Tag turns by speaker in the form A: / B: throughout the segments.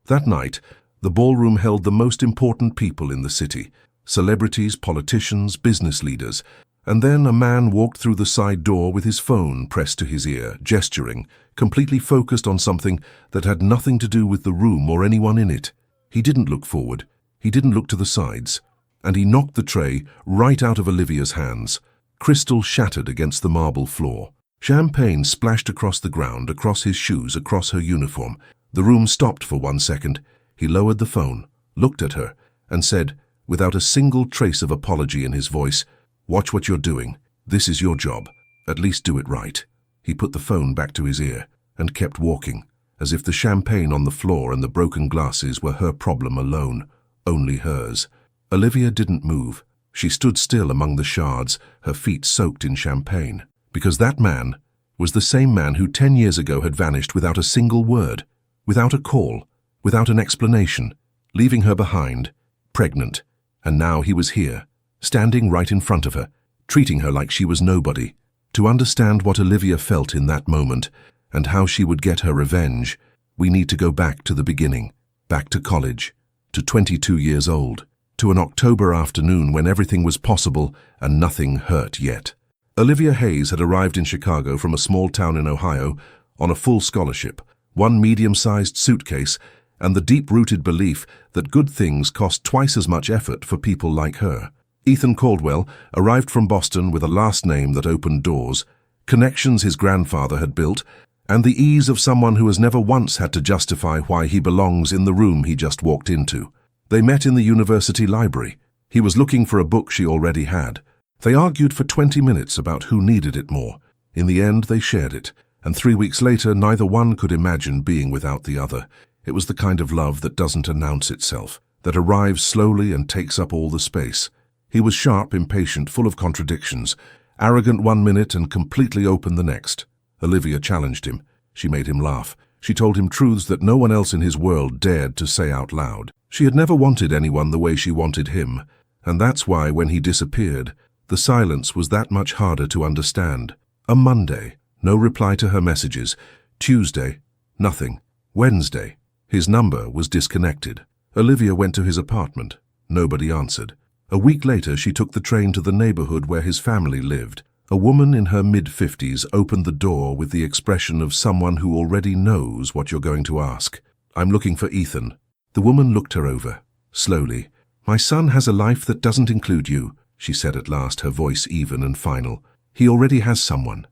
A: That night, the ballroom held the most important people in the city, celebrities, politicians, business leaders, and then a man walked through the side door with his phone pressed to his ear, gesturing, completely focused on something that had nothing to do with the room or anyone in it. He didn't look forward, he didn't look to the sides, and he knocked the tray right out of Olivia's hands. Crystal shattered against the marble floor. Champagne splashed across the ground, across his shoes, across her uniform. The room stopped for 1 second. He lowered the phone, looked at her, and said, without a single trace of apology in his voice, "Watch what you're doing. This is your job. At least do it right." He put the phone back to his ear and kept walking, as if the champagne on the floor and the broken glasses were her problem alone, only hers. Olivia didn't move. She stood still among the shards, her feet soaked in champagne, because that man was the same man who 10 years ago had vanished without a single word, without a call, without an explanation, leaving her behind, pregnant, and now he was here, standing right in front of her, treating her like she was nobody. To understand what Olivia felt in that moment, and how she would get her revenge, we need to go back to the beginning, back to college, to 22 years old, to an October afternoon when everything was possible and nothing hurt yet. Olivia Hayes had arrived in Chicago from a small town in Ohio on a full scholarship, one medium-sized suitcase, and the deep-rooted belief that good things cost twice as much effort for people like her. Ethan Caldwell arrived from Boston with a last name that opened doors, connections his grandfather had built, and the ease of someone who has never once had to justify why he belongs in the room he just walked into. They met in the university library. He was looking for a book she already had. They argued for 20 minutes about who needed it more. In the end, they shared it, and 3 weeks later, neither one could imagine being without the other. It was the kind of love that doesn't announce itself, that arrives slowly and takes up all the space. He was sharp, impatient, full of contradictions, arrogant 1 minute and completely open the next. Olivia challenged him. She made him laugh. She told him truths that no one else in his world dared to say out loud. She had never wanted anyone the way she wanted him, and that's why when he disappeared, the silence was that much harder to understand. A Monday, no reply to her messages. Tuesday, nothing. Wednesday, his number was disconnected. Olivia went to his apartment. Nobody answered. A week later, she took the train to the neighborhood where his family lived. A woman in her mid-50s opened the door with the expression of someone who already knows what you're going to ask. "I'm looking for Ethan." The woman looked her over, slowly. "My son has a life that doesn't include you," she said at last, her voice even and final. "He already has someone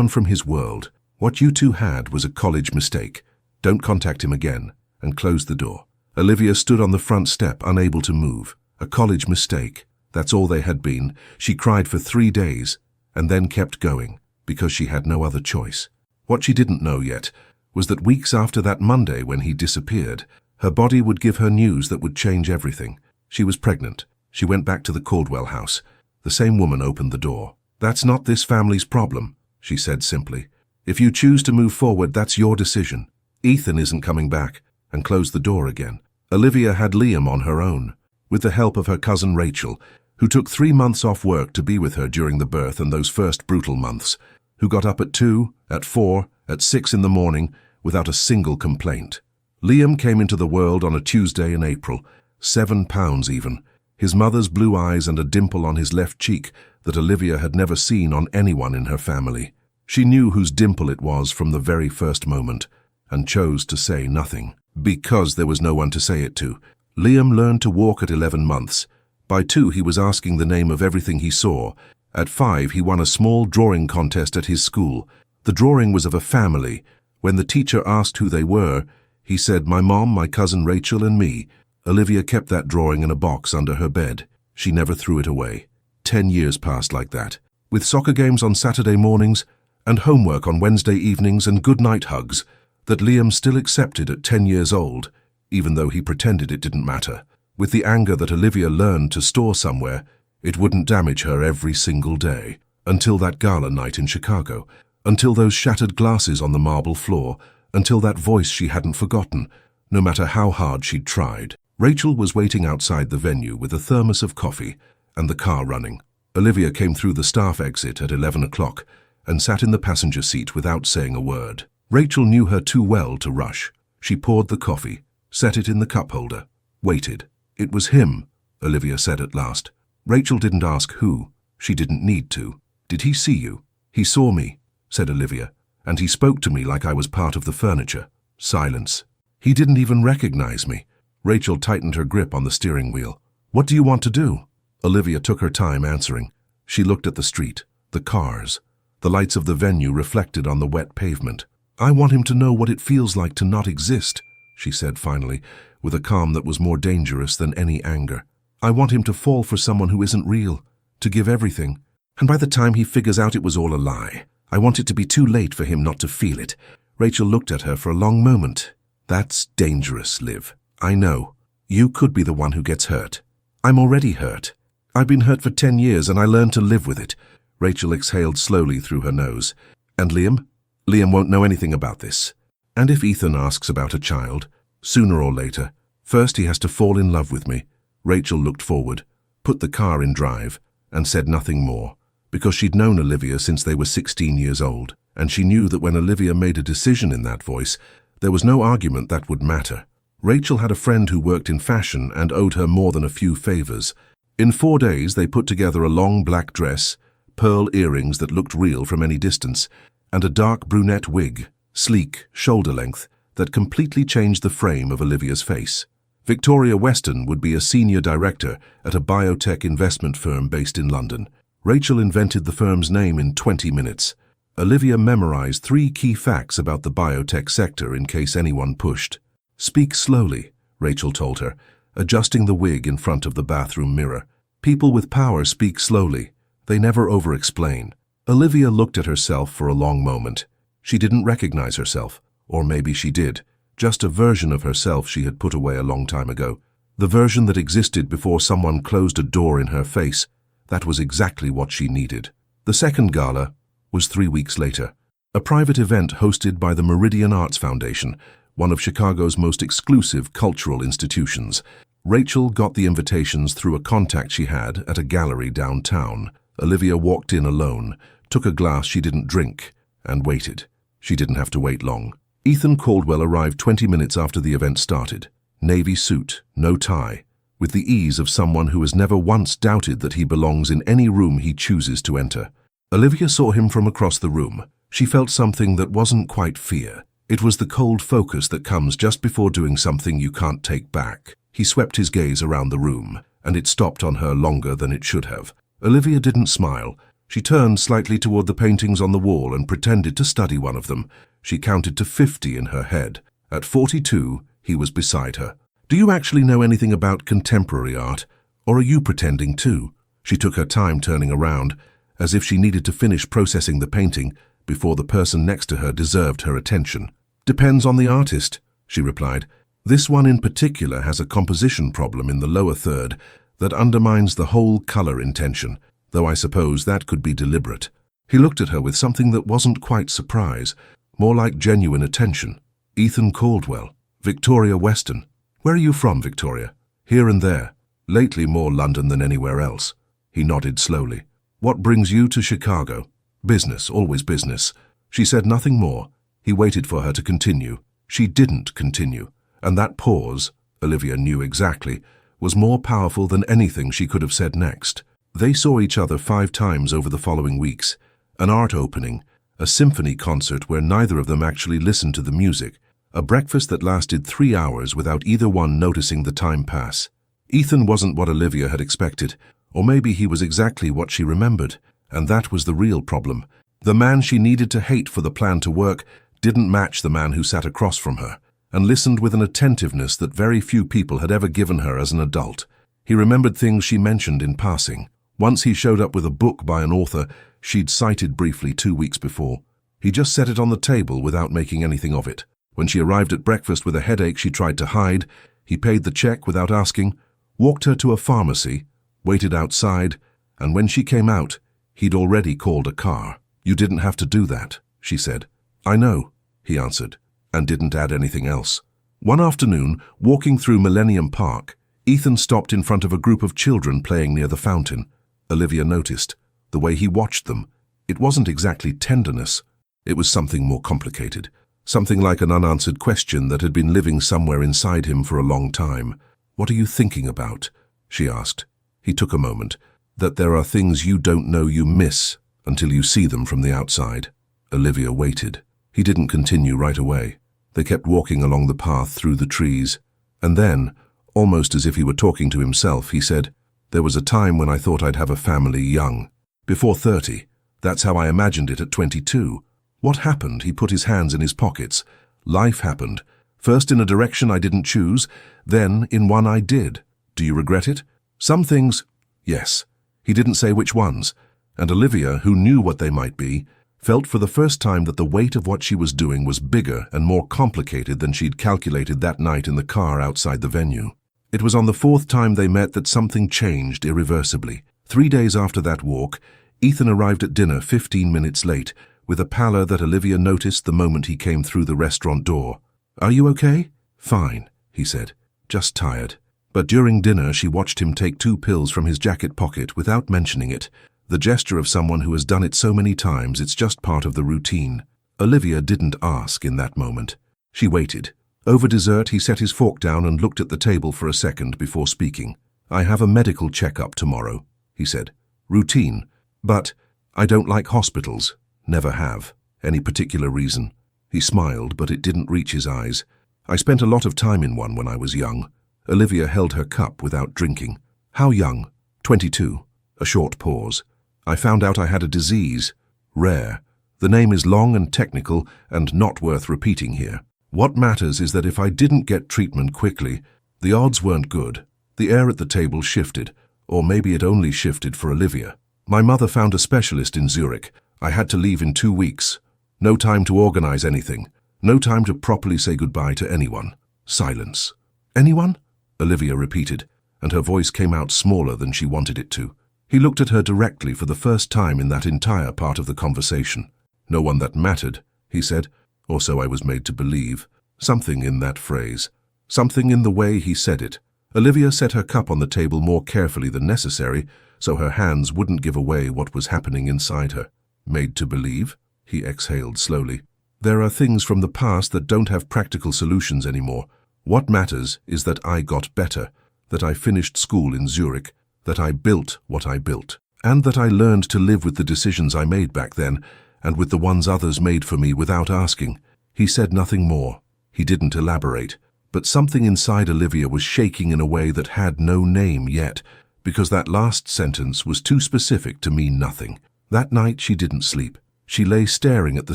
A: from his world. What you two had was a college mistake. Don't contact him again," and closed the door. Olivia stood on the front step, unable to move. A college mistake. That's all they had been. She cried for 3 days, and then kept going, because she had no other choice. What she didn't know yet was that weeks after that Monday when he disappeared, her body would give her news that would change everything. She was pregnant. She went back to the Caldwell house. The same woman opened the door. "That's not this family's problem," she said simply. "If you choose to move forward, that's your decision. Ethan isn't coming back," and closed the door again. Olivia had Liam on her own, with the help of her cousin Rachel, who took 3 months off work to be with her during the birth and those first brutal months, who got up at 2, at 4, at 6 in the morning without a single complaint. Liam came into the world on a Tuesday in April, 7 pounds even, his mother's blue eyes and a dimple on his left cheek that Olivia had never seen on anyone in her family. She knew whose dimple it was from the very first moment, and chose to say nothing, because there was no one to say it to. Liam learned to walk at 11 months. By 2, he was asking the name of everything he saw. At 5, he won a small drawing contest at his school. The drawing was of a family. When the teacher asked who they were, he said, "My mom, my cousin Rachel, and me." Olivia kept that drawing in a box under her bed. She never threw it away. 10 years passed like that, with soccer games on Saturday mornings and homework on Wednesday evenings and goodnight hugs that Liam still accepted at 10 years old, even though he pretended it didn't matter. With the anger that Olivia learned to store somewhere, it wouldn't damage her every single day, until that gala night in Chicago, until those shattered glasses on the marble floor, until that voice she hadn't forgotten, no matter how hard she'd tried. Rachel was waiting outside the venue with a thermos of coffee and the car running. Olivia came through the staff exit at 11 o'clock and sat in the passenger seat without saying a word. Rachel knew her too well to rush. She poured the coffee, set it in the cup holder, waited. It was him, Olivia said at last. Rachel didn't ask who. She didn't need to. Did he see you? He saw me, said Olivia, and he spoke to me like I was part of the furniture. Silence. He didn't even recognize me. Rachel tightened her grip on the steering wheel. What do you want to do? Olivia took her time answering. She looked at the street, the cars, the lights of the venue reflected on the wet pavement. I want him to know what it feels like to not exist, she said finally, with a calm that was more dangerous than any anger. I want him to fall for someone who isn't real, to give everything. And by the time he figures out it was all a lie, I want it to be too late for him not to feel it. Rachel looked at her for a long moment. That's dangerous, Liv. I know. You could be the one who gets hurt. I'm already hurt. I've been hurt for 10 years and I learned to live with it. Rachel exhaled slowly through her nose. And Liam? Liam won't know anything about this. And if Ethan asks about a child, sooner or later, first he has to fall in love with me. Rachel looked forward, put the car in drive, and said nothing more, because she'd known Olivia since they were 16 years old, and she knew that when Olivia made a decision in that voice, there was no argument that would matter. Rachel had a friend who worked in fashion and owed her more than a few favors. In 4 days, they put together a long black dress, pearl earrings that looked real from any distance, and a dark brunette wig, sleek, shoulder-length, that completely changed the frame of Olivia's face. Victoria Weston would be a senior director at a biotech investment firm based in London. Rachel invented the firm's name in 20 minutes. Olivia memorized 3 key facts about the biotech sector in case anyone pushed. Speak slowly, Rachel told her, adjusting the wig in front of the bathroom mirror. People with power speak slowly. They never over-explain. Olivia looked at herself for a long moment. She didn't recognize herself, or maybe she did, just a version of herself she had put away a long time ago. The version that existed before someone closed a door in her face. That was exactly what she needed. The second gala was 3 weeks later. A private event hosted by the Meridian Arts Foundation, one of Chicago's most exclusive cultural institutions. Rachel got the invitations through a contact she had at a gallery downtown. Olivia walked in alone, took a glass she didn't drink, and waited. She didn't have to wait long. Ethan Caldwell arrived 20 minutes after the event started. Navy suit, no tie, with the ease of someone who has never once doubted that he belongs in any room he chooses to enter. Olivia saw him from across the room. She felt something that wasn't quite fear. It was the cold focus that comes just before doing something you can't take back. He swept his gaze around the room, and it stopped on her longer than it should have. Olivia didn't smile. She turned slightly toward the paintings on the wall and pretended to study one of them. She counted to 50 in her head. At 42, he was beside her. Do you actually know anything about contemporary art, or are you pretending too? She took her time turning around, as if she needed to finish processing the painting before the person next to her deserved her attention. Depends on the artist, she replied. This one in particular has a composition problem in the lower third that undermines the whole color intention, though I suppose that could be deliberate. He looked at her with something that wasn't quite surprise, more like genuine attention. Ethan Caldwell, Victoria Weston. Where are you from, Victoria? Here and there. Lately more London than anywhere else. He nodded slowly. What brings you to Chicago? Business, always business. She said nothing more. He waited for her to continue. She didn't continue, and that pause, Olivia knew exactly, was more powerful than anything she could have said next. They saw each other 5 times over the following weeks. An art opening, a symphony concert where neither of them actually listened to the music, a breakfast that lasted 3 hours without either one noticing the time pass. Ethan wasn't what Olivia had expected, or maybe he was exactly what she remembered, and that was the real problem. The man she needed to hate for the plan to work didn't match the man who sat across from her, and listened with an attentiveness that very few people had ever given her as an adult. He remembered things she mentioned in passing. Once he showed up with a book by an author she'd cited briefly 2 weeks before. He just set it on the table without making anything of it. When she arrived at breakfast with a headache she tried to hide, he paid the check without asking, walked her to a pharmacy, waited outside, and when she came out, he'd already called a car. You didn't have to do that, she said. I know, he answered, and didn't add anything else. One afternoon, walking through Millennium Park, Ethan stopped in front of a group of children playing near the fountain. Olivia noticed the way he watched them. It wasn't exactly tenderness. It was something more complicated. something like an unanswered question that had been living somewhere inside him for a long time. "What are you thinking about?" she asked. He took a moment. "That there are things you don't know you miss until you see them from the outside." Olivia waited. He didn't continue right away. They kept walking along the path through the trees. And then, almost as if he were talking to himself, he said, "There was a time when I thought I'd have a family young. Before 30. That's how I imagined it at 22. What happened?" He put his hands in his pockets. "Life happened. First in a direction I didn't choose, then in one I did. Do you regret it?" "Some things, yes." He didn't say which ones. And Olivia, who knew what they might be, felt for the first time that the weight of what she was doing was bigger and more complicated than she'd calculated that night in the car outside the venue. It was on the 4th time they met that something changed irreversibly. 3 days after that walk, Ethan arrived at dinner 15 minutes late, with a pallor that Olivia noticed the moment he came through the restaurant door. "Are you okay?" "Fine," he said. "Just tired." But during dinner she watched him take 2 pills from his jacket pocket without mentioning it, the gesture of someone who has done it so many times it's just part of the routine. Olivia didn't ask in that moment. She waited. Over dessert he set his fork down and looked at the table for a second before speaking. "I have a medical checkup tomorrow," he said. "Routine. But I don't like hospitals. Never have. Any particular reason?" He smiled, but it didn't reach his eyes. "I spent a lot of time in one when I was young." Olivia held her cup without drinking. "How young?" 22. A short pause. "I found out I had a disease. Rare. The name is long and technical and not worth repeating here. What matters is that if I didn't get treatment quickly, the odds weren't good." The air at the table shifted, or maybe it only shifted for Olivia. "My mother found a specialist in Zurich. I had to leave in 2 weeks. No time to organize anything. No time to properly say goodbye to anyone." Silence. "Anyone?" Olivia repeated, and her voice came out smaller than she wanted it to. He looked at her directly for the first time in that entire part of the conversation. "No one that mattered," he said, "or so I was made to believe." Something in that phrase. Something in the way he said it. Olivia set her cup on the table more carefully than necessary, so her hands wouldn't give away what was happening inside her. "Made to believe?" He exhaled slowly. "There are things from the past that don't have practical solutions anymore. What matters is that I got better, that I finished school in Zurich, that I built what I built, and that I learned to live with the decisions I made back then, and with the ones others made for me without asking." He said nothing more. He didn't elaborate. But something inside Olivia was shaking in a way that had no name yet, because that last sentence was too specific to mean nothing. That night she didn't sleep. She lay staring at the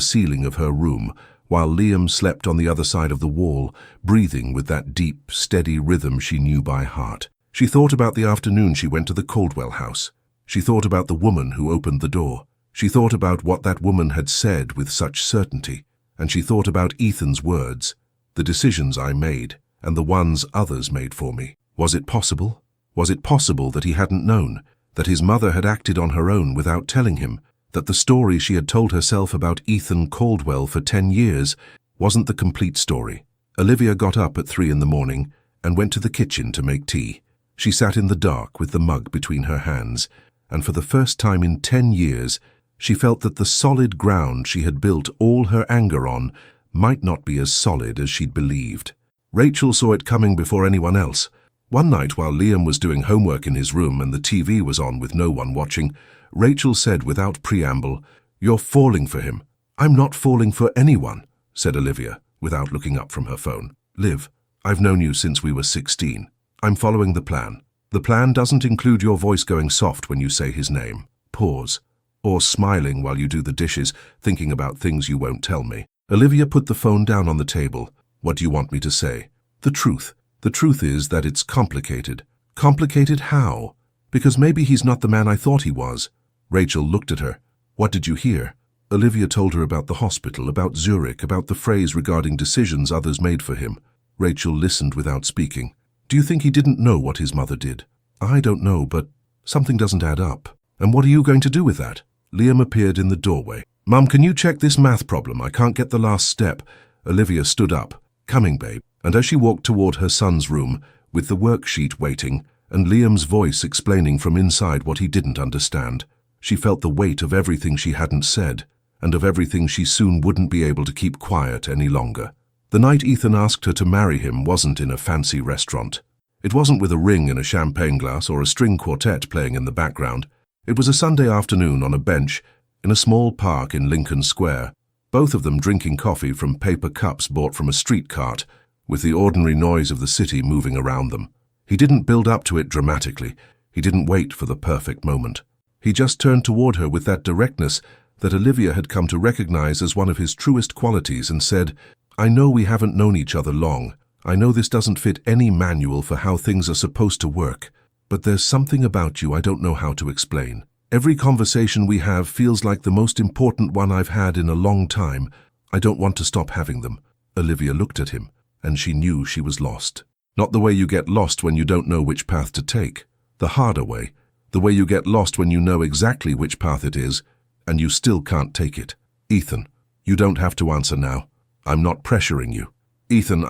A: ceiling of her room, while Liam slept on the other side of the wall, breathing with that deep, steady rhythm she knew by heart. She thought about the afternoon she went to the Caldwell house. She thought about the woman who opened the door. She thought about what that woman had said with such certainty. And she thought about Ethan's words, "The decisions I made, and the ones others made for me." Was it possible? Was it possible that he hadn't known, that his mother had acted on her own without telling him, that the story she had told herself about Ethan Caldwell for 10 years wasn't the complete story? Olivia got up at 3 in the morning and went to the kitchen to make tea. She sat in the dark with the mug between her hands, and for the first time in 10 years, she felt that the solid ground she had built all her anger on might not be as solid as she'd believed. Rachel saw it coming before anyone else. One night while Liam was doing homework in his room and the TV was on with no one watching, Rachel said without preamble, "You're falling for him." "I'm not falling for anyone," said Olivia, without looking up from her phone. "Liv, I've known you since we were 16. I'm following the plan. The plan doesn't include your voice going soft when you say his name. Pause. Or smiling while you do the dishes, thinking about things you won't tell me." Olivia put the phone down on the table. "What do you want me to say?" "The truth. The truth is that it's complicated." "Complicated how?" "Because maybe he's not the man I thought he was." Rachel looked at her. "What did you hear?" Olivia told her about the hospital, about Zurich, about the phrase regarding decisions others made for him. Rachel listened without speaking. "Do you think he didn't know what his mother did?" "I don't know, but something doesn't add up." "And what are you going to do with that?" Liam appeared in the doorway. "Mum, can you check this math problem? I can't get the last step." Olivia stood up. "Coming, babe." And as she walked toward her son's room, with the worksheet waiting, and Liam's voice explaining from inside what he didn't understand, she felt the weight of everything she hadn't said. and of everything she soon wouldn't be able to keep quiet any longer. The night Ethan asked her to marry him wasn't in a fancy restaurant. It wasn't with a ring in a champagne glass or a string quartet playing in the background. It was a Sunday afternoon on a bench in a small park in Lincoln Square, both of them drinking coffee from paper cups bought from a street cart, with the ordinary noise of the city moving around them. He didn't build up to it dramatically. He didn't wait for the perfect moment. He just turned toward her with that directness that Olivia had come to recognize as one of his truest qualities and said, "I know we haven't known each other long. I know this doesn't fit any manual for how things are supposed to work, but there's something about you I don't know how to explain. Every conversation we have feels like the most important one I've had in a long time. I don't want to stop having them." Olivia looked at him, and she knew she was lost. Not the way you get lost when you don't know which path to take. The harder way. The way you get lost when you know exactly which path it is, and you still can't take it. "Ethan, you don't have to answer now. I'm not pressuring you." "Ethan,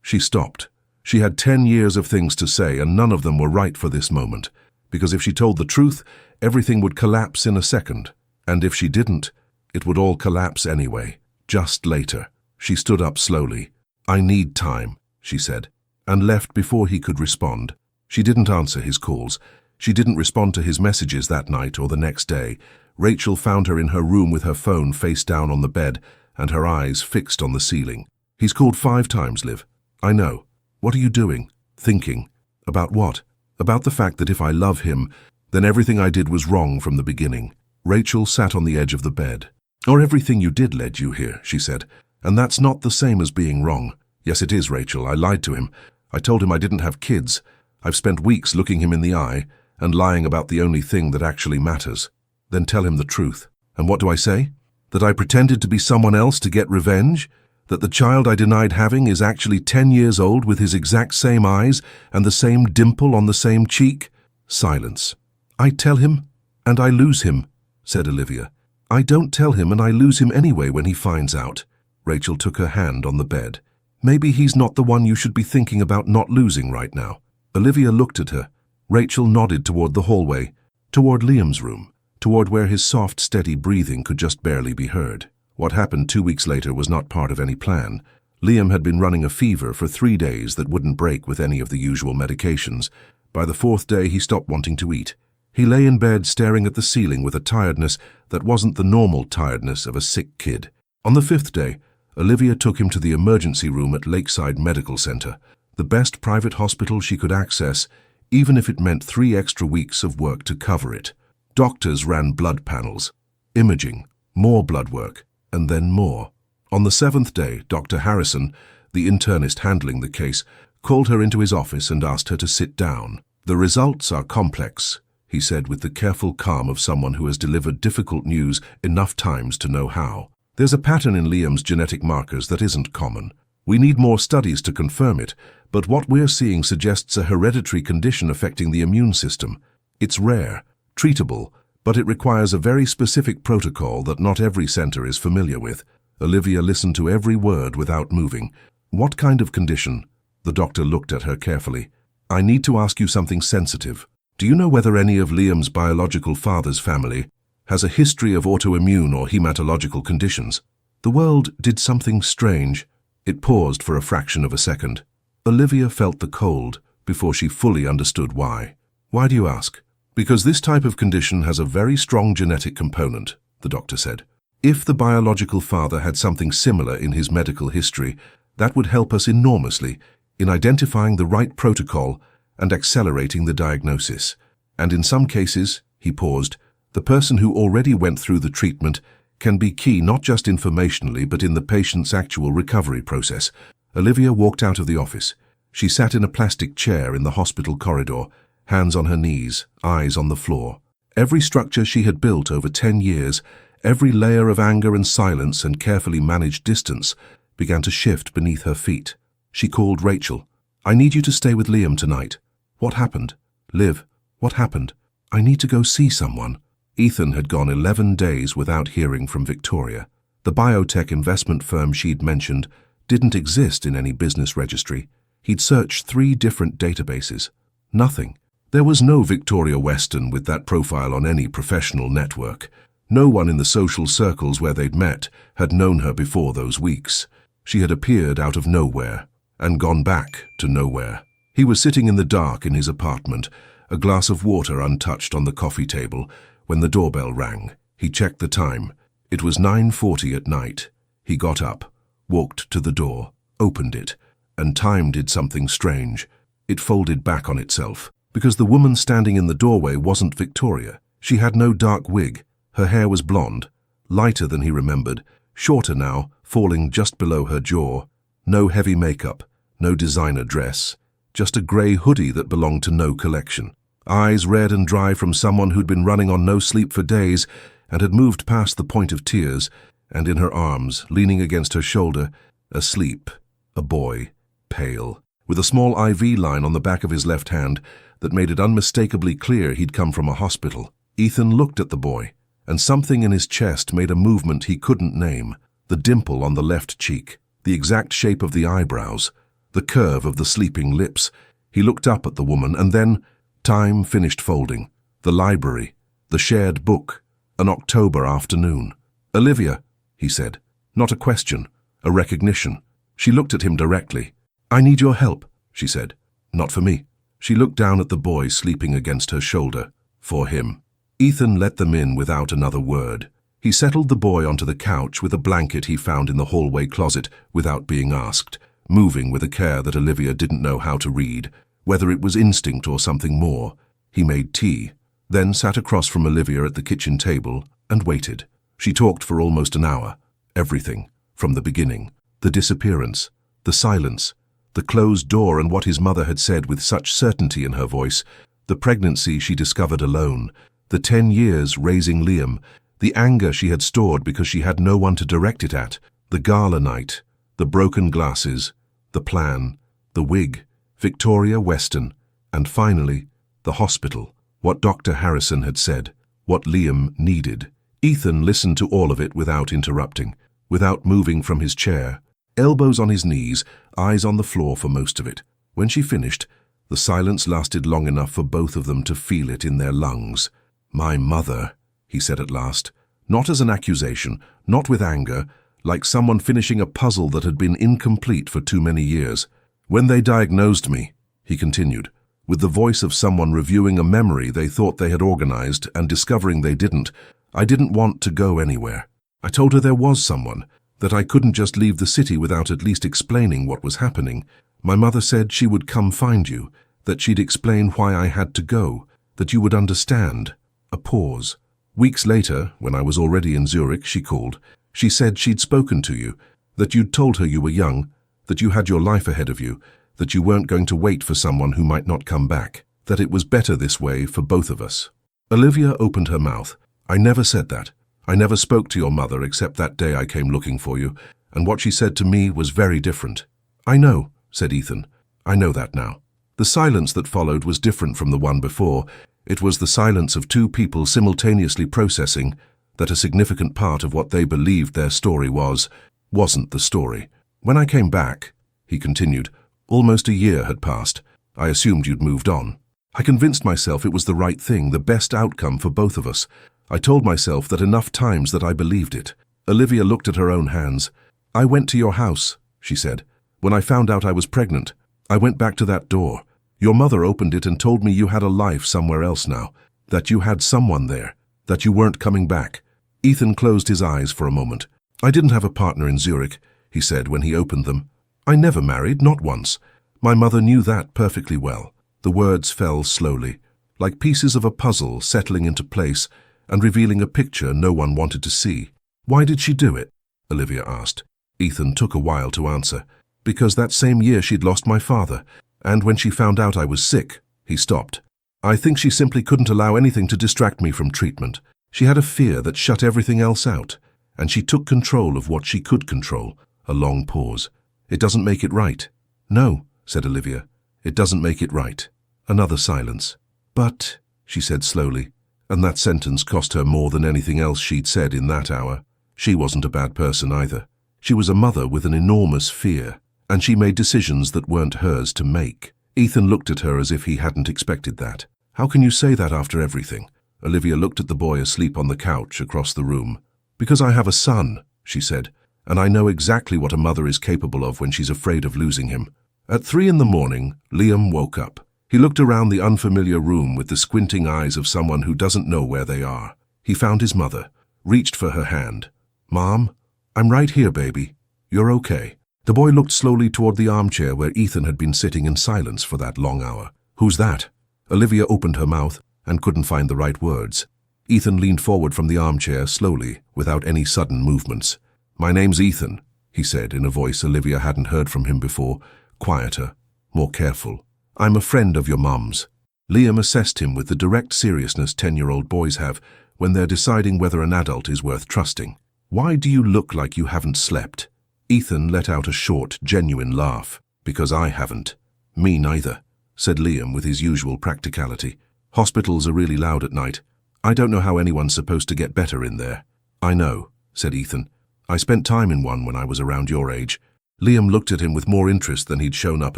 A: She stopped. She had 10 years of things to say, and none of them were right for this moment, because if she told the truth, everything would collapse in a second, and if she didn't, it would all collapse anyway, just later. She stood up slowly. "I need time," she said, and left before he could respond. She didn't answer his calls. She didn't respond to his messages that night or the next day. Rachel found her in her room with her phone face down on the bed and her eyes fixed on the ceiling. "He's called 5 times, Liv." "I know. What are you doing?" "Thinking." "About what?" "About the fact that if I love him, then everything I did was wrong from the beginning." Rachel sat on the edge of the bed. "Or everything you did led you here," she said. "And that's not the same as being wrong." "Yes, it is, Rachel. I lied to him. I told him I didn't have kids. I've spent weeks looking him in the eye and lying about the only thing that actually matters." "Then tell him the truth." "And what do I say? That I pretended to be someone else to get revenge? That the child I denied having is actually 10 years old with his exact same eyes and the same dimple on the same cheek?" Silence. "I tell him, and I lose him," said Olivia. "I don't tell him and I lose him anyway when he finds out." Rachel took her hand on the bed. "Maybe he's not the one you should be thinking about not losing right now." Olivia looked at her. Rachel nodded toward the hallway, toward Liam's room, toward where his soft, steady breathing could just barely be heard. What happened 2 weeks later was not part of any plan. Liam had been running a fever for 3 days that wouldn't break with any of the usual medications. By the 4th day, he stopped wanting to eat. He lay in bed staring at the ceiling with a tiredness that wasn't the normal tiredness of a sick kid. On the 5th day, Olivia took him to the emergency room at Lakeside Medical Center, the best private hospital she could access, even if it meant 3 extra weeks of work to cover it. Doctors ran blood panels, imaging, more blood work, and then more. On the 7th day, Dr. Harrison, the internist handling the case, called her into his office and asked her to sit down. "The results are complex," he said with the careful calm of someone who has delivered difficult news enough times to know how. "There's a pattern in Liam's genetic markers that isn't common. We need more studies to confirm it, but what we're seeing suggests a hereditary condition affecting the immune system. It's rare, treatable, but it requires a very specific protocol that not every center is familiar with." Olivia listened to every word without moving. "What kind of condition?" The doctor looked at her carefully. "I need to ask you something sensitive. Do you know whether any of Liam's biological father's family has a history of autoimmune or hematological conditions?" The world did something strange. It paused for a fraction of a second. Olivia felt the cold before she fully understood why. "Why do you ask?" "Because this type of condition has a very strong genetic component," the doctor said. "If the biological father had something similar in his medical history, that would help us enormously in identifying the right protocol and accelerating the diagnosis. And in some cases," he paused, "the person who already went through the treatment can be key not just informationally but in the patient's actual recovery process." Olivia walked out of the office. She sat in a plastic chair in the hospital corridor, hands on her knees, eyes on the floor. Every structure she had built over 10 years, every layer of anger and silence and carefully managed distance, began to shift beneath her feet. She called Rachel. "I need you to stay with Liam tonight." "What happened?" "Liv, what happened?" "I need to go see someone." Ethan had gone 11 days without hearing from Victoria. The biotech investment firm she'd mentioned didn't exist in any business registry. He'd searched 3 different databases. Nothing. There was no Victoria Weston with that profile on any professional network. No one in the social circles where they'd met had known her before those weeks. She had appeared out of nowhere and gone back to nowhere. He was sitting in the dark in his apartment, a glass of water untouched on the coffee table, when the doorbell rang. He checked the time. It was 9:40 at night. He got up, walked to the door, opened it, and time did something strange. It folded back on itself, because the woman standing in the doorway wasn't Victoria. She had no dark wig. Her hair was blonde, lighter than he remembered, shorter now, falling just below her jaw. No heavy makeup, no designer dress, just a grey hoodie that belonged to no collection. Eyes red and dry from someone who'd been running on no sleep for days and had moved past the point of tears, and in her arms, leaning against her shoulder, asleep, a boy, pale, with a small IV line on the back of his left hand that made it unmistakably clear he'd come from a hospital. Ethan looked at the boy, and something in his chest made a movement he couldn't name. The dimple on the left cheek, the exact shape of the eyebrows, the curve of the sleeping lips. He looked up at the woman, and then time finished folding. The library, the shared book, an October afternoon. "Olivia," he said. Not a question, a recognition. She looked at him directly. "I need your help," she said. "Not for me." She looked down at the boy sleeping against her shoulder. "For him." Ethan let them in without another word. He settled the boy onto the couch with a blanket he found in the hallway closet without being asked, moving with a care that Olivia didn't know how to read, whether it was instinct or something more. He made tea, then sat across from Olivia at the kitchen table and waited. She talked for almost an hour. Everything, from the beginning. The disappearance, the silence, the closed door and what his mother had said with such certainty in her voice, the pregnancy she discovered alone, the 10 years raising Liam, the anger she had stored because she had no one to direct it at, the gala night, the broken glasses, the plan, the wig, Victoria Weston, and finally, the hospital, what Dr. Harrison had said, what Liam needed. Ethan listened to all of it without interrupting, without moving from his chair, elbows on his knees, eyes on the floor for most of it. When she finished, the silence lasted long enough for both of them to feel it in their lungs. "My mother," he said at last, not as an accusation, not with anger, like someone finishing a puzzle that had been incomplete for too many years. "When they diagnosed me," he continued, with the voice of someone reviewing a memory they thought they had organized and discovering they didn't, "I didn't want to go anywhere. I told her there was someone, that I couldn't just leave the city without at least explaining what was happening. My mother said she would come find you, that she'd explain why I had to go, that you would understand." A pause. "Weeks later, when I was already in Zurich, she called. She said she'd spoken to you, that you'd told her you were young, that you had your life ahead of you, that you weren't going to wait for someone who might not come back, that it was better this way for both of us." Olivia opened her mouth. "I never said that. I never spoke to your mother except that day I came looking for you, and what she said to me was very different." "I know," said Ethan. "I know that now." The silence that followed was different from the one before. It was the silence of two people simultaneously processing that a significant part of what they believed their story wasn't the story. "When I came back," he continued, "almost a year had passed. I assumed you'd moved on. I convinced myself it was the right thing, the best outcome for both of us. I told myself that enough times that I believed it." Olivia looked at her own hands. "I went to your house," she said. "When I found out I was pregnant, I went back to that door. Your mother opened it and told me you had a life somewhere else now, that you had someone there, that you weren't coming back." Ethan closed his eyes for a moment. "I didn't have a partner in Zurich," he said when he opened them. "I never married, not once. My mother knew that perfectly well." The words fell slowly, like pieces of a puzzle settling into place and revealing a picture no one wanted to see. "Why did she do it?" Olivia asked. Ethan took a while to answer. "Because that same year she'd lost my father, and when she found out I was sick," he stopped. "I think she simply couldn't allow anything to distract me from treatment. She had a fear that shut everything else out, and she took control of what she could control." A long pause. "It doesn't make it right." "No," said Olivia. "It doesn't make it right." Another silence. "But," she said slowly, and that sentence cost her more than anything else she'd said in that hour. She wasn't a bad person either. She was a mother with an enormous fear, and she made decisions that weren't hers to make. Ethan looked at her as if he hadn't expected that. "How can you say that after everything? Olivia looked at the boy asleep on the couch across the room. "Because I have a son," she said, "and I know exactly what a mother is capable of when she's afraid of losing him." At 3 in the morning, Liam woke up. He looked around the unfamiliar room with the squinting eyes of someone who doesn't know where they are. He found his mother, reached for her hand. "Mom, I'm right here, baby. You're okay." The boy looked slowly toward the armchair where Ethan had been sitting in silence for that long hour. "Who's that?" Olivia opened her mouth and couldn't find the right words. Ethan leaned forward from the armchair slowly, without any sudden movements. "My name's Ethan," he said in a voice Olivia hadn't heard from him before, quieter, more careful. "I'm a friend of your mum's." Liam assessed him with the direct seriousness 10-year-old boys have when they're deciding whether an adult is worth trusting. "Why do you look like you haven't slept?" Ethan let out a short, genuine laugh. "Because I haven't." "Me neither," said Liam with his usual practicality. "Hospitals are really loud at night. I don't know how anyone's supposed to get better in there." "I know," said Ethan. "I spent time in one when I was around your age." Liam looked at him with more interest than he'd shown up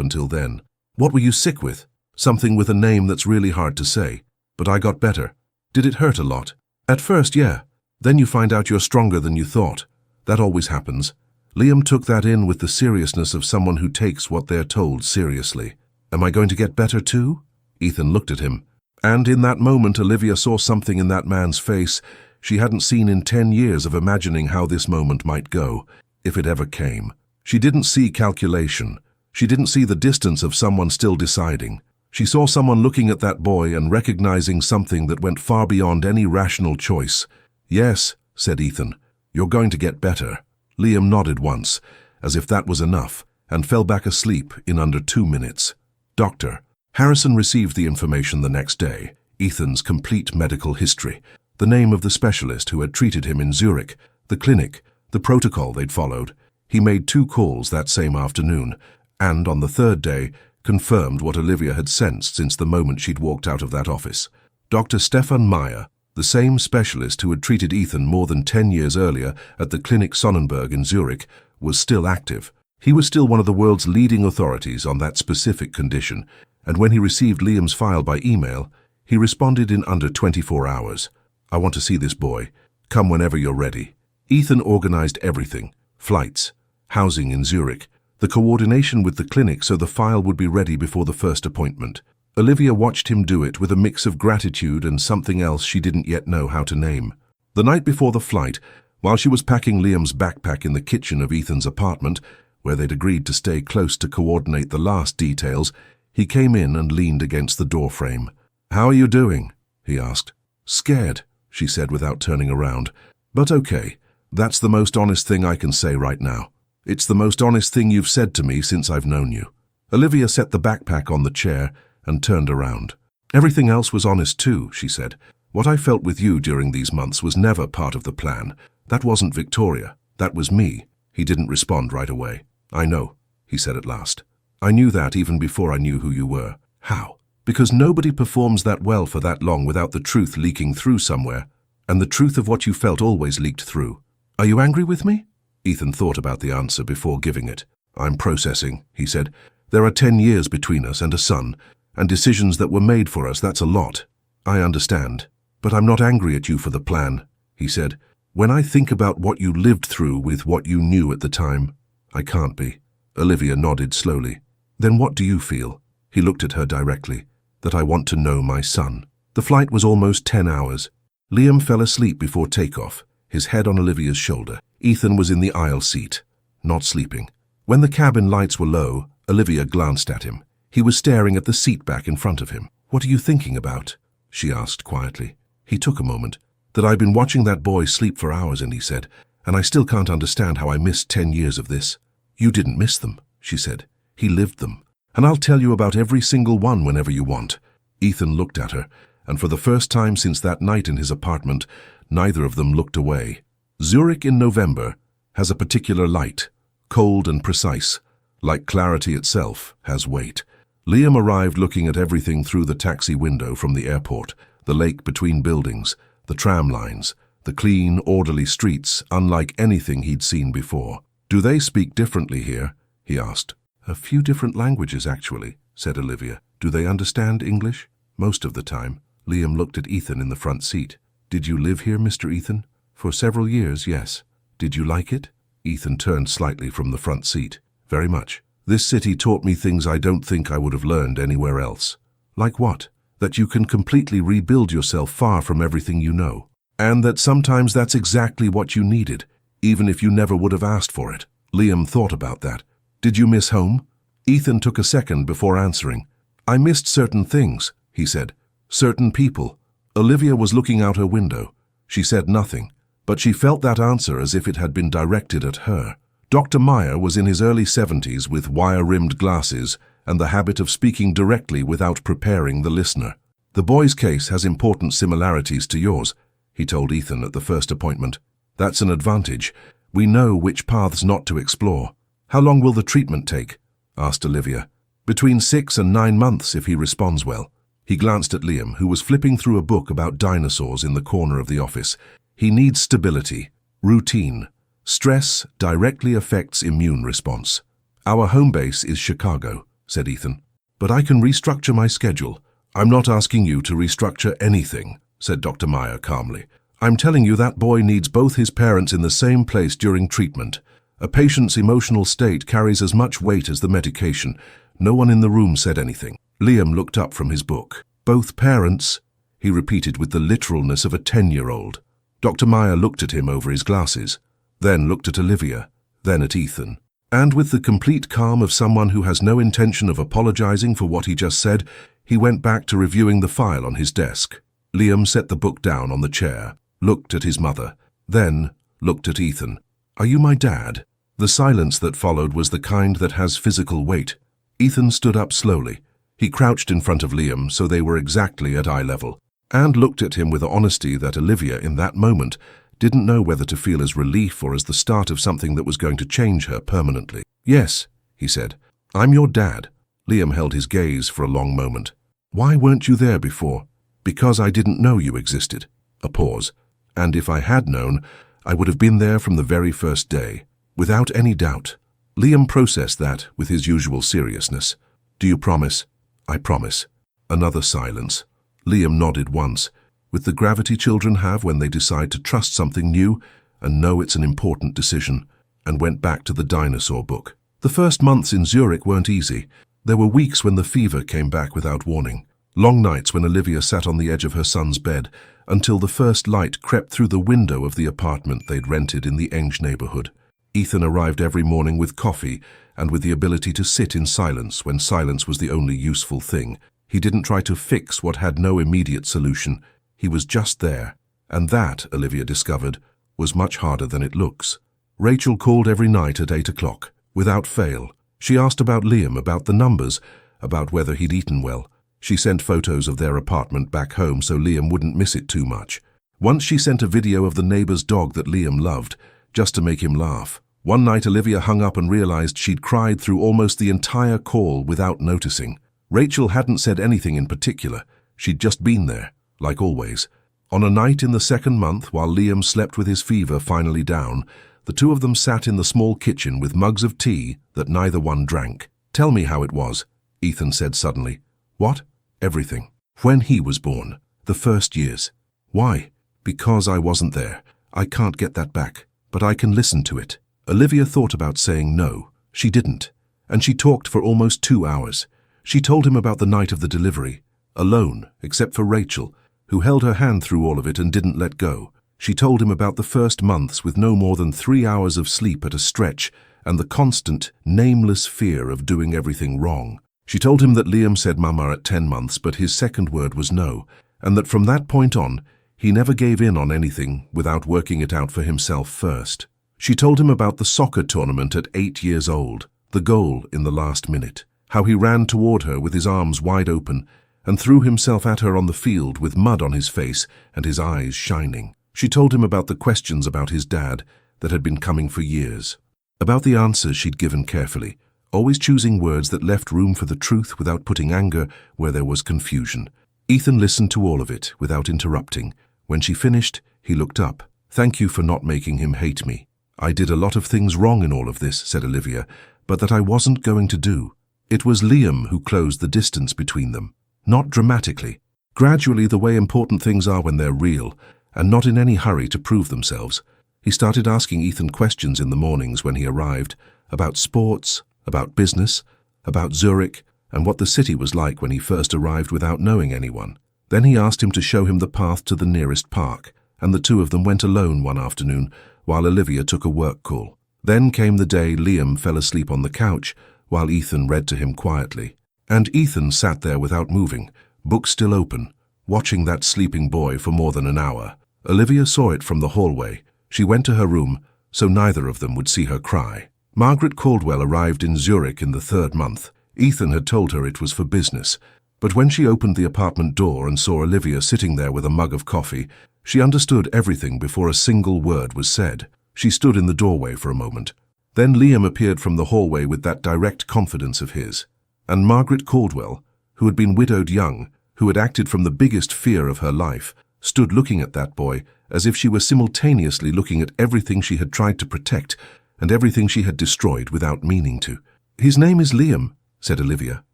A: until then. "What were you sick with?" "Something with a name that's really hard to say. But I got better." "Did it hurt a lot?" "At first, yeah. Then you find out you're stronger than you thought. That always happens." Liam took that in with the seriousness of someone who takes what they're told seriously. "Am I going to get better too?" Ethan looked at him. And in that moment, Olivia saw something in that man's face she hadn't seen in 10 years of imagining how this moment might go, if it ever came. She didn't see calculation. She didn't see the distance of someone still deciding. She saw someone looking at that boy and recognizing something that went far beyond any rational choice. "Yes," said Ethan, "you're going to get better." Liam nodded once, as if that was enough, and fell back asleep in under 2 minutes. Doctor. Harrison received the information the next day, Ethan's complete medical history, the name of the specialist who had treated him in Zurich, the clinic, the protocol they'd followed. He made 2 calls that same afternoon, and on the 3rd day, confirmed what Olivia had sensed since the moment she'd walked out of that office. Dr. Stefan Meyer, the same specialist who had treated Ethan more than 10 years earlier at the Clinic Sonnenberg in Zurich, was still active. He was still one of the world's leading authorities on that specific condition, and when he received Liam's file by email, he responded in under 24 hours. "I want to see this boy. Come whenever you're ready." Ethan organized everything: flights, housing in Zurich, the coordination with the clinic so the file would be ready before the first appointment. Olivia watched him do it with a mix of gratitude and something else she didn't yet know how to name. The night before the flight, while she was packing Liam's backpack in the kitchen of Ethan's apartment, where they'd agreed to stay close to coordinate the last details, he came in and leaned against the doorframe. "How are you doing?" he asked. "Scared," she said without turning around. "But okay, that's the most honest thing I can say right now. It's the most honest thing you've said to me since I've known you." Olivia set the backpack on the chair and turned around. "Everything else was honest too," she said. "What I felt with you during these months was never part of the plan. That wasn't Victoria. That was me." He didn't respond right away. "I know," he said at last. "I knew that even before I knew who you were." "How?" "Because nobody performs that well for that long without the truth leaking through somewhere, and the truth of what you felt always leaked through." "Are you angry with me?" Ethan thought about the answer before giving it. "I'm processing," he said. "There are 10 years between us and a son, and decisions that were made for us, that's a lot. I understand. But I'm not angry at you for the plan," he said. "When I think about what you lived through with what you knew at the time, I can't be." Olivia nodded slowly. "Then what do you feel?" He looked at her directly. "That I want to know my son." The flight was almost 10 hours. Liam fell asleep before takeoff, his head on Olivia's shoulder. Ethan was in the aisle seat, not sleeping. When the cabin lights were low, Olivia glanced at him. He was staring at the seat back in front of him. "What are you thinking about?" she asked quietly. He took a moment. "That I've been watching that boy sleep for hours," and he said, "and I still can't understand how I missed 10 years of this." "You didn't miss them," she said. "He lived them. And I'll tell you about every single one whenever you want." Ethan looked at her, and for the first time since that night in his apartment, neither of them looked away. Zurich in November has a particular light, cold and precise, like clarity itself has weight. Liam arrived looking at everything through the taxi window from the airport, the lake between buildings, the tram lines, the clean, orderly streets, unlike anything he'd seen before. "Do they speak differently here?" he asked. "A few different languages, actually," said Olivia. "Do they understand English?" "Most of the time." Liam looked at Ethan in the front seat. Did you live here, Mr. Ethan? For several years, yes. Did you like it? Ethan turned slightly from the front seat. Very much. This city taught me things I don't think I would have learned anywhere else. Like what? That you can completely rebuild yourself far from everything you know. And that sometimes that's exactly what you needed, even if you never would have asked for it. Liam thought about that. Did you miss home? Ethan took a second before answering. I missed certain things, he said. Certain people. Olivia was looking out her window. She said nothing, but she felt that answer as if it had been directed at her. Dr. Meyer was in his early 70s with wire-rimmed glasses and the habit of speaking directly without preparing the listener. The boy's case has important similarities to yours, he told Ethan at the first appointment. That's an advantage. We know which paths not to explore. How long will the treatment take? Asked Olivia. Between 6 and 9 months if he responds well. He glanced at Liam, who was flipping through a book about dinosaurs in the corner of the office. He needs stability, routine. Stress directly affects immune response. Our home base is Chicago, said Ethan. But I can restructure my schedule. I'm not asking you to restructure anything, said Dr. Meyer calmly. I'm telling you that boy needs both his parents in the same place during treatment. A patient's emotional state carries as much weight as the medication. No one in the room said anything. Liam looked up from his book. Both parents, he repeated with the literalness of a 10-year-old. Dr. Meyer looked at him over his glasses, then looked at Olivia, then at Ethan. And with the complete calm of someone who has no intention of apologizing for what he just said, he went back to reviewing the file on his desk. Liam set the book down on the chair, looked at his mother, then looked at Ethan. Are you my dad? The silence that followed was the kind that has physical weight. Ethan stood up slowly. He crouched in front of Liam so they were exactly at eye level, and looked at him with honesty that Olivia, in that moment, didn't know whether to feel as relief or as the start of something that was going to change her permanently. Yes, he said. I'm your dad. Liam held his gaze for a long moment. Why weren't you there before? Because I didn't know you existed. A pause. And if I had known, I would have been there from the very first day, without any doubt. Liam processed that with his usual seriousness. Do you promise? I promise. Another silence. Liam nodded once, with the gravity children have when they decide to trust something new and know it's an important decision, and went back to the dinosaur book. The first months in Zurich weren't easy. There were weeks when the fever came back without warning. Long nights when Olivia sat on the edge of her son's bed until the first light crept through the window of the apartment they'd rented in the Enge neighborhood. Ethan arrived every morning with coffee and with the ability to sit in silence when silence was the only useful thing. He didn't try to fix what had no immediate solution. He was just there. And that, Olivia discovered, was much harder than it looks. Rachel called every night at 8 o'clock, without fail. She asked about Liam, about the numbers, about whether he'd eaten well. She sent photos of their apartment back home so Liam wouldn't miss it too much. Once she sent a video of the neighbor's dog that Liam loved, just to make him laugh. One night Olivia hung up and realized she'd cried through almost the entire call without noticing. Rachel hadn't said anything in particular. She'd just been there, like always. On a night in the second month, while Liam slept with his fever finally down, the two of them sat in the small kitchen with mugs of tea that neither one drank. Tell me how it was, Ethan said suddenly. What? Everything. When he was born. The first years. Why? Because I wasn't there. I can't get that back. But I can listen to it. Olivia thought about saying no. She didn't. And she talked for almost 2 hours. She told him about the night of the delivery. Alone, except for Rachel, who held her hand through all of it and didn't let go. She told him about the first months with no more than 3 hours of sleep at a stretch and the constant, nameless fear of doing everything wrong. She told him that Liam said mama at 10 months, but his second word was no, and that from that point on, he never gave in on anything without working it out for himself first. She told him about the soccer tournament at 8 years old, the goal in the last minute, how he ran toward her with his arms wide open and threw himself at her on the field with mud on his face and his eyes shining. She told him about the questions about his dad that had been coming for years, about the answers she'd given carefully, always choosing words that left room for the truth without putting anger where there was confusion. Ethan listened to all of it without interrupting. When she finished, he looked up. Thank you for not making him hate me. I did a lot of things wrong in all of this, said Olivia, but that I wasn't going to do. It was Liam who closed the distance between them. Not dramatically, Gradually, the way important things are when they're real, and not in any hurry to prove themselves. He started asking Ethan questions in the mornings when he arrived, about sports, about business, about Zurich, and what the city was like when he first arrived without knowing anyone. Then he asked him to show him the path to the nearest park, and the two of them went alone one afternoon while Olivia took a work call. Then came the day Liam fell asleep on the couch while Ethan read to him quietly. And Ethan sat there without moving, book still open, watching that sleeping boy for more than an hour. Olivia saw it from the hallway. She went to her room, so neither of them would see her cry. Margaret Caldwell arrived in Zurich in the 3rd month. Ethan had told her it was for business, but when she opened the apartment door and saw Olivia sitting there with a mug of coffee, she understood everything before a single word was said. She stood in the doorway for a moment. Then Liam appeared from the hallway with that direct confidence of his. And Margaret Caldwell, who had been widowed young, who had acted from the biggest fear of her life, stood looking at that boy as if she were simultaneously looking at everything she had tried to protect and everything she had destroyed without meaning to. "His name is Liam," said Olivia.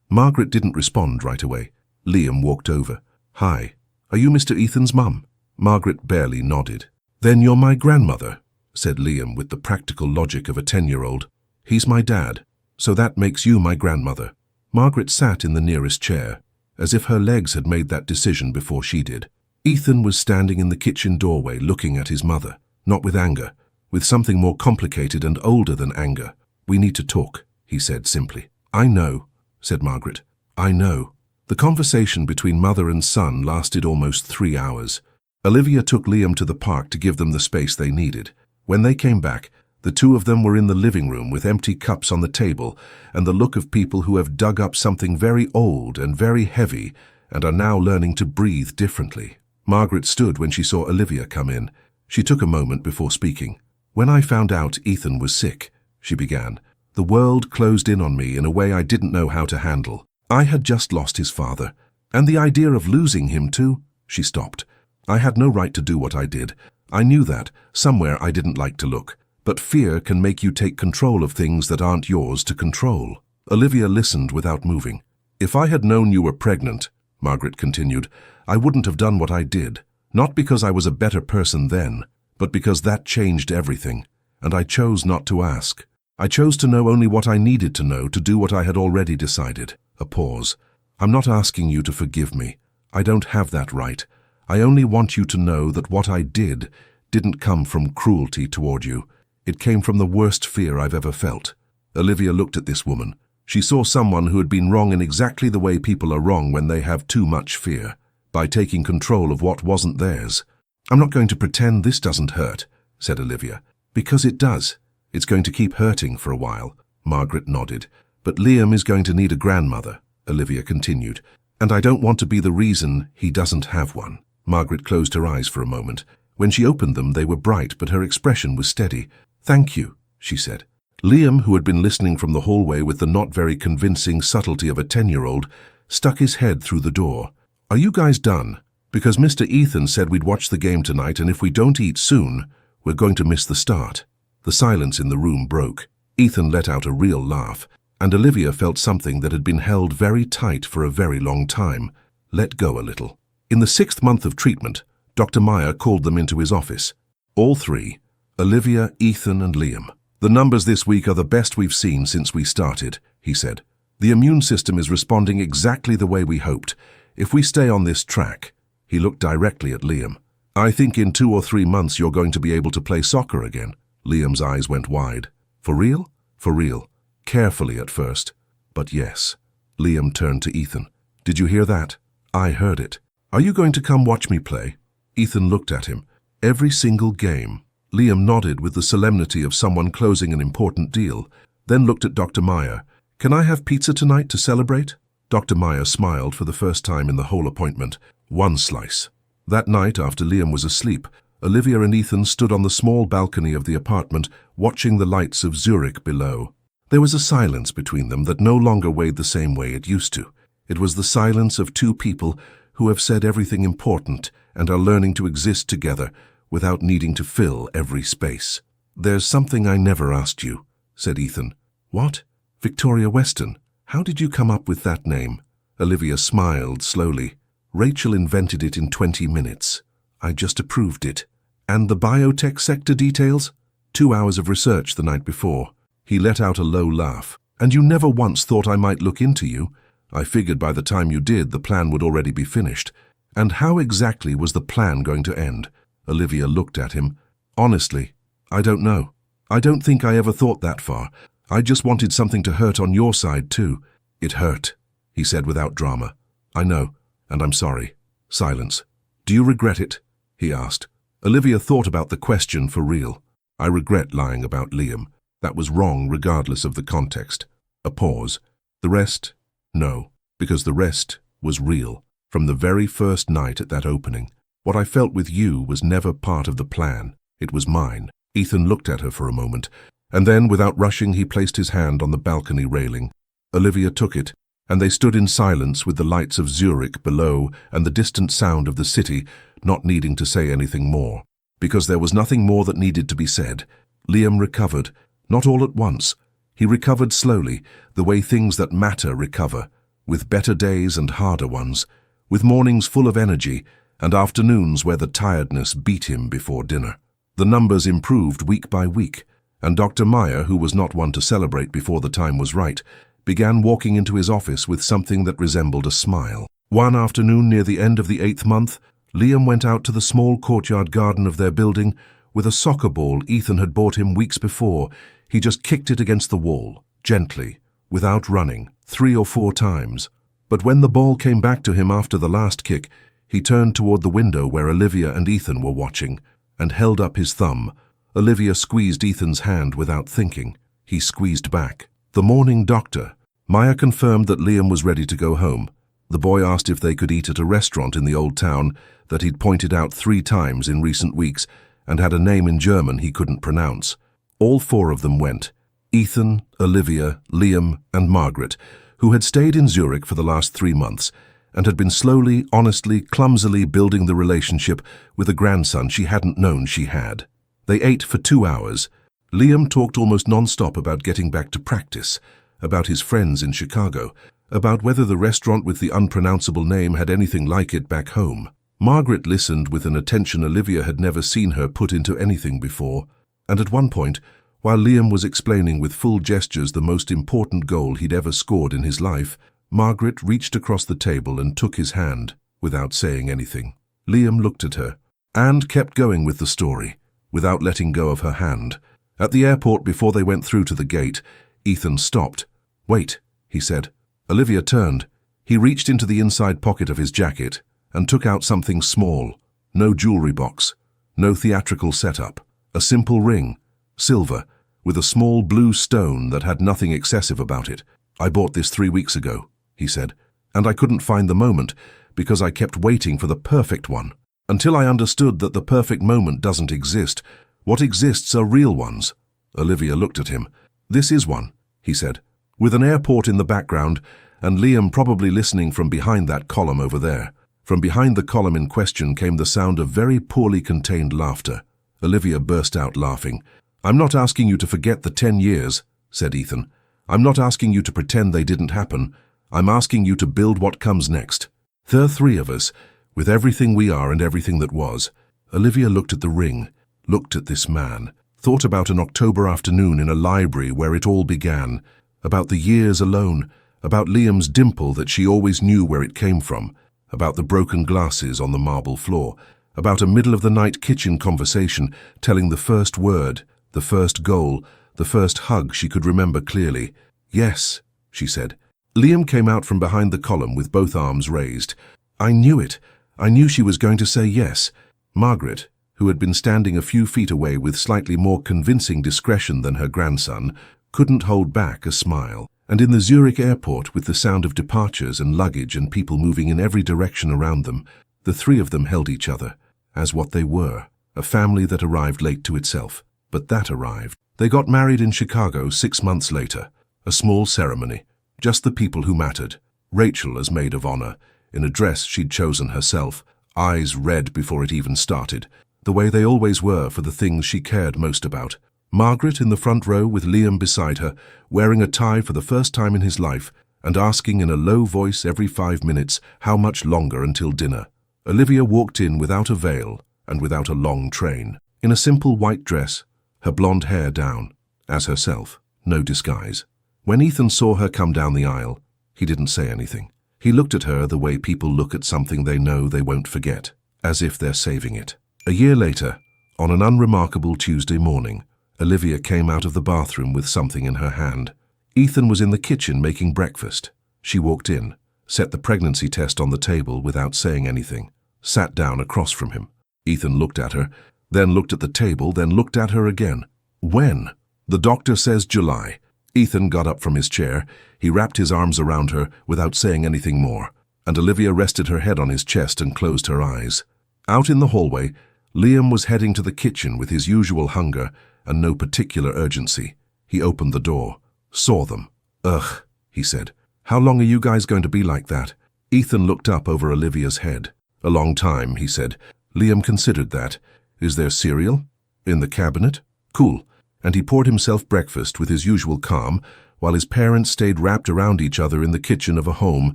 A: Margaret didn't respond right away. Liam walked over. "Hi, are you Mr. Ethan's mum?" Margaret barely nodded. "Then you're my grandmother," said Liam with the practical logic of a 10-year-old. "He's my dad, so that makes you my grandmother." Margaret sat in the nearest chair, as if her legs had made that decision before she did. Ethan was standing in the kitchen doorway looking at his mother, not with anger, with something more complicated and older than anger. "We need to talk," he said simply. "I know," said Margaret. "I know." The conversation between mother and son lasted almost 3 hours. Olivia took Liam to the park to give them the space they needed. When they came back, the two of them were in the living room with empty cups on the table and the look of people who have dug up something very old and very heavy and are now learning to breathe differently. Margaret stood when she saw Olivia come in. She took a moment before speaking. "When I found out Ethan was sick," she began, "the world closed in on me in a way I didn't know how to handle. I had just lost his father, and the idea of losing him too." She stopped. "I had no right to do what I did. I knew that, somewhere I didn't like to look. But fear can make you take control of things that aren't yours to control." Olivia listened without moving. "If I had known you were pregnant," Margaret continued, "I wouldn't have done what I did. Not because I was a better person then, but because that changed everything. And I chose not to ask. I chose to know only what I needed to know to do what I had already decided." A pause. "I'm not asking you to forgive me. I don't have that right. I only want you to know that what I did didn't come from cruelty toward you. It came from the worst fear I've ever felt." Olivia looked at this woman. She saw someone who had been wrong in exactly the way people are wrong when they have too much fear, by taking control of what wasn't theirs. "I'm not going to pretend this doesn't hurt," said Olivia. "Because it does. It's going to keep hurting for a while." Margaret nodded. "But Liam is going to need a grandmother," Olivia continued, "and I don't want to be the reason he doesn't have one." Margaret closed her eyes for a moment. When she opened them, they were bright, but her expression was steady. "Thank you," she said. Liam, who had been listening from the hallway with the not very convincing subtlety of a 10-year-old, stuck his head through the door. "Are you guys done? Because Mr. Ethan said we'd watch the game tonight, and if we don't eat soon, we're going to miss the start." The silence in the room broke. Ethan let out a real laugh, and Olivia felt something that had been held very tight for a very long time let go a little. In the 6th month of treatment, Dr. Meyer called them into his office. All three, Olivia, Ethan, and Liam. "The numbers this week are the best we've seen since we started," he said. "The immune system is responding exactly the way we hoped. If we stay on this track," he looked directly at Liam, "I think in 2 or 3 months you're going to be able to play soccer again." Liam's eyes went wide. "For real?" "For real. Carefully at first, but yes." Liam turned to Ethan. "Did you hear that?" "I heard it. Are you going to come watch me play?" Ethan looked at him. "Every single game." Liam nodded with the solemnity of someone closing an important deal, then looked at Dr. Meyer. "Can I have pizza tonight to celebrate?" Dr. Meyer smiled for the first time in the whole appointment. "1 slice." That night, after Liam was asleep, Olivia and Ethan stood on the small balcony of the apartment, watching the lights of Zurich below. There was a silence between them that no longer weighed the same way it used to. It was the silence of two people who have said everything important and are learning to exist together without needing to fill every space. "There's something I never asked you," said Ethan. "What?" "Victoria Weston. How did you come up with that name?" Olivia smiled slowly. Rachel invented it in 20 minutes. I just approved it. And the biotech sector details? 2 hours of research the night before. He let out a low laugh. And you never once thought I might look into you? I figured by the time you did, the plan would already be finished. And how exactly was the plan going to end? Olivia looked at him. Honestly, I don't know. I don't think I ever thought that far. I just wanted something to hurt on your side too. It hurt, he said without drama. I know, and I'm sorry. Silence. Do you regret it? He asked. Olivia thought about the question for real. I regret lying about Liam. That was wrong regardless of the context. A pause. The rest? No, because the rest was real. From the very first night at that opening. What I felt with you was never part of the plan. It was mine. Ethan looked at her for a moment, and then, without rushing, he placed his hand on the balcony railing. Olivia took it, and they stood in silence with the lights of Zurich below and the distant sound of the city, not needing to say anything more. Because there was nothing more that needed to be said. Liam recovered, not all at once. He recovered slowly, the way things that matter recover, with better days and harder ones, with mornings full of energy and afternoons where the tiredness beat him before dinner. The numbers improved week by week, and Dr. Meyer, who was not one to celebrate before the time was right, began walking into his office with something that resembled a smile. One afternoon near the end of the 8th month, Liam went out to the small courtyard garden of their building with a soccer ball Ethan had bought him weeks before. He just kicked it against the wall, gently, without running, 3 or 4 times. But when the ball came back to him after the last kick, he turned toward the window where Olivia and Ethan were watching, and held up his thumb. Olivia squeezed Ethan's hand without thinking. He squeezed back. The morning doctor. Meyer confirmed that Liam was ready to go home. The boy asked if they could eat at a restaurant in the old town that he'd pointed out 3 times in recent weeks and had a name in German he couldn't pronounce. All 4 of them went. Ethan, Olivia, Liam, and Margaret, who had stayed in Zurich for the last 3 months and had been slowly, honestly, clumsily building the relationship with a grandson she hadn't known she had. They ate for 2 hours. Liam talked almost non-stop about getting back to practice, about his friends in Chicago, about whether the restaurant with the unpronounceable name had anything like it back home. Margaret listened with an attention Olivia had never seen her put into anything before, and at one point, while Liam was explaining with full gestures the most important goal he'd ever scored in his life, Margaret reached across the table and took his hand, without saying anything. Liam looked at her, and kept going with the story, without letting go of her hand. At the airport before they went through to the gate, Ethan stopped. "Wait," he said. Olivia turned. He reached into the inside pocket of his jacket and took out something small. No jewelry box, no theatrical setup. A simple ring, silver, with a small blue stone that had nothing excessive about it. "I bought this 3 weeks ago," he said, "and I couldn't find the moment because I kept waiting for the perfect one. Until I understood that the perfect moment doesn't exist. What exists are real ones." Olivia looked at him. "This is one," he said, with an airport in the background and Liam probably listening from behind that column over there. From behind the column in question came the sound of very poorly contained laughter. Olivia burst out laughing. "I'm not asking you to forget the 10 years, said Ethan. "I'm not asking you to pretend they didn't happen. I'm asking you to build what comes next. There are 3 of us, with everything we are and everything that was." Olivia looked at the ring, looked at this man, thought about an October afternoon in a library where it all began, about the years alone, about Liam's dimple that she always knew where it came from, about the broken glasses on the marble floor, about a middle-of-the-night kitchen conversation telling the first word, the first goal, the first hug she could remember clearly. "Yes," she said. Liam came out from behind the column with both arms raised. "I knew it. I knew she was going to say yes." Margaret, who had been standing a few feet away with slightly more convincing discretion than her grandson, couldn't hold back a smile. And in the Zurich airport, with the sound of departures and luggage and people moving in every direction around them, the 3 of them held each other, as what they were, a family that arrived late to itself. But that arrived. They got married in Chicago 6 months later, a small ceremony, just the people who mattered. Rachel as maid of honor, in a dress she'd chosen herself, eyes red before it even started, the way they always were for the things she cared most about. Margaret in the front row with Liam beside her, wearing a tie for the first time in his life, and asking in a low voice every 5 minutes how much longer until dinner. Olivia walked in without a veil and without a long train, in a simple white dress, her blonde hair down, as herself, no disguise. When Ethan saw her come down the aisle, he didn't say anything. He looked at her the way people look at something they know they won't forget, as if they're saving it. A year later, on an unremarkable Tuesday morning, Olivia came out of the bathroom with something in her hand. Ethan was in the kitchen making breakfast. She walked in, set the pregnancy test on the table without saying anything, sat down across from him. Ethan looked at her, then looked at the table, then looked at her again. When? The doctor says July. Ethan got up from his chair. He wrapped his arms around her without saying anything more, and Olivia rested her head on his chest and closed her eyes. Out in the hallway, Liam was heading to the kitchen with his usual hunger and no particular urgency. He opened the door, saw them. "Ugh," he said. "How long are you guys going to be like that?" Ethan looked up over Olivia's head. "A long time," he said. Liam considered that. "Is there cereal? In the cabinet? Cool." And he poured himself breakfast with his usual calm, while his parents stayed wrapped around each other in the kitchen of a home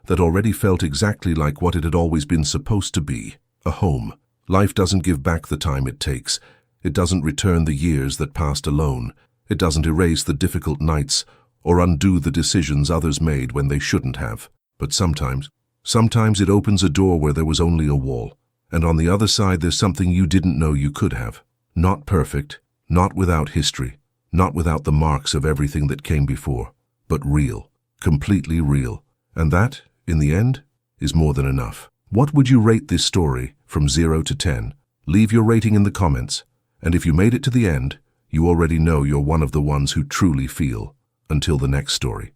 A: that already felt exactly like what it had always been supposed to be, a home. Life doesn't give back the time it takes. It doesn't return the years that passed alone. It doesn't erase the difficult nights or undo the decisions others made when they shouldn't have. But sometimes it opens a door where there was only a wall. And on the other side there's something you didn't know you could have. Not perfect, not without history, not without the marks of everything that came before, but real, completely real. And that, in the end, is more than enough. What would you rate this story from 0 to 10? Leave your rating in the comments. And if you made it to the end, you already know you're one of the ones who truly feel. Until the next story.